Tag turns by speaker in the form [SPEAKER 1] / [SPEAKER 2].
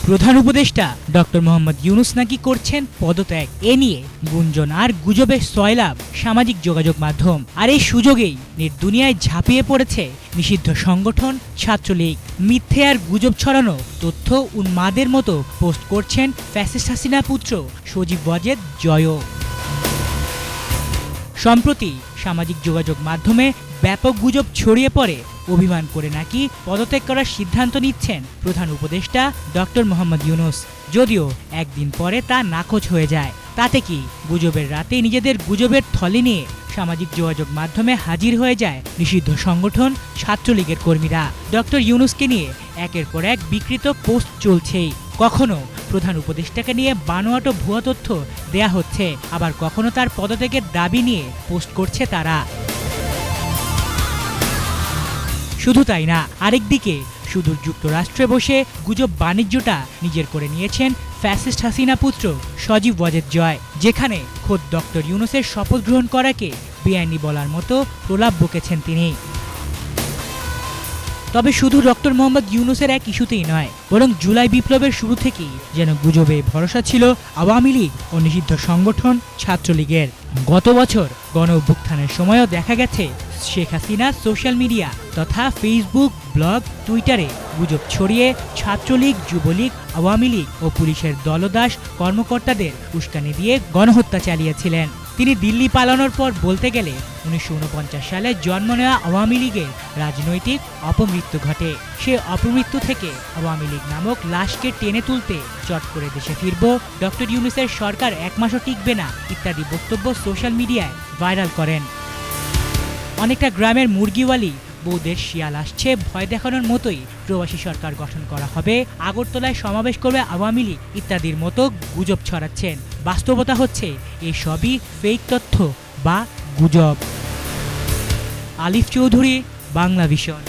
[SPEAKER 1] প্রধান উপদেষ্টা ডক্টর মোহাম্মদ ইউনূস নাকি করছেন পদত্যাগ। এ নিয়ে গুঞ্জন আর গুজবের সয়লাব সামাজিক যোগাযোগ মাধ্যম। আর এই সুযোগেই দুনিয়ায় ঝাঁপিয়ে পড়েছে নিষিদ্ধ সংগঠন ছাত্রলীগ। মিথ্যে আর গুজব ছড়ানো তথ্য উন্মাদের মতো পোস্ট করছেন ফ্যাসিস্ট হাসিনা পুত্র সজীব ওয়াজেদ জয়। সম্প্রতি সামাজিক যোগাযোগ মাধ্যমে ব্যাপক গুজব ছড়িয়ে পড়ে অভিমান করে নাকি পদত্যাগ করার সিদ্ধান্ত নিচ্ছেন প্রধান উপদেষ্টা ডক্টর মোহাম্মদ ইউনূস। যদিও একদিন পরে তা নাকচ হয়ে যায়। তাতে কি গুজবের রাতে নিজেদের গুজবের থলে নিয়ে সামাজিক যোগাযোগ মাধ্যমে হাজির হয়ে যায় নিষিদ্ধ সংগঠন ছাত্রলীগের কর্মীরা। ডক্টর ইউনূসকে নিয়ে একের পর এক বিকৃত পোস্ট চলছেই। কখনো প্রধান উপদেষ্টাকে নিয়ে বানোয়াট ভুয়া তথ্য দেয়া হচ্ছে, আবার কখনো তার পদত্যাগের দাবি নিয়ে পোস্ট করছে তারা। শুধু তাই না, আরেকদিকে সুদূর যুক্তরাষ্ট্রে বসে গুজব বাণিজ্যটা নিজের করে নিয়েছেন ফ্যাসিস্ট হাসিনা পুত্র সজীব ওয়াজেদ জয়, যেখানে খোদ ডক্টর ইউনূসের শপথ গ্রহণ করাকে বেআইনি বলার মতো প্রলাপ বকেছেন তিনি। তবে শুধু ডক্টর মোহাম্মদ ইউনূসের এক ইস্যুতেই নয়, বরং জুলাই বিপ্লবের শুরু থেকেই যেন গুজবে ভরসা ছিল আওয়ামী লীগ ও নিষিদ্ধ সংগঠন ছাত্রলীগের। গত বছর গণ অভ্যুত্থানের সময়ও দেখা গেছে শেখ হাসিনা সোশ্যাল মিডিয়া তথা ফেসবুক, ব্লগ, টুইটারে গুজব ছড়িয়ে ছাত্রলীগ, যুবলীগ, আওয়ামী লীগ ও পুলিশের দলদাস কর্মকর্তাদের উস্কানি দিয়ে গণহত্যা চালিয়েছিলেন। তিনি দিল্লি পালানোর পর বলতে গেলে 1949 সালে জন্ম নেওয়া আওয়ামী লীগের রাজনৈতিক অপমৃত্যু ঘটে। সে অপমৃত্যু থেকে আওয়ামী লীগ নামক লাশকে টেনে তুলতে চট করে দেশে ফিরব, ডক্টর ইউনূসের সরকার এক মাসও টিকবে না ইত্যাদি বক্তব্য সোশ্যাল মিডিয়ায় ভাইরাল করেন। অনেকটা গ্রামের মুরগিওয়ালি বউদের শিয়াল আসছে ভয় দেখানোর মতোই প্রবাসী সরকার গঠন করা হবে, আগরতলায় সমাবেশ করবে আওয়ামী লীগ ইত্যাদির মতো গুজব ছড়াচ্ছেন। বাস্তবতা হচ্ছে এই সবই ফেক তথ্য বা গুজব। আলিফ চৌধুরী, বাংলা ভিশন।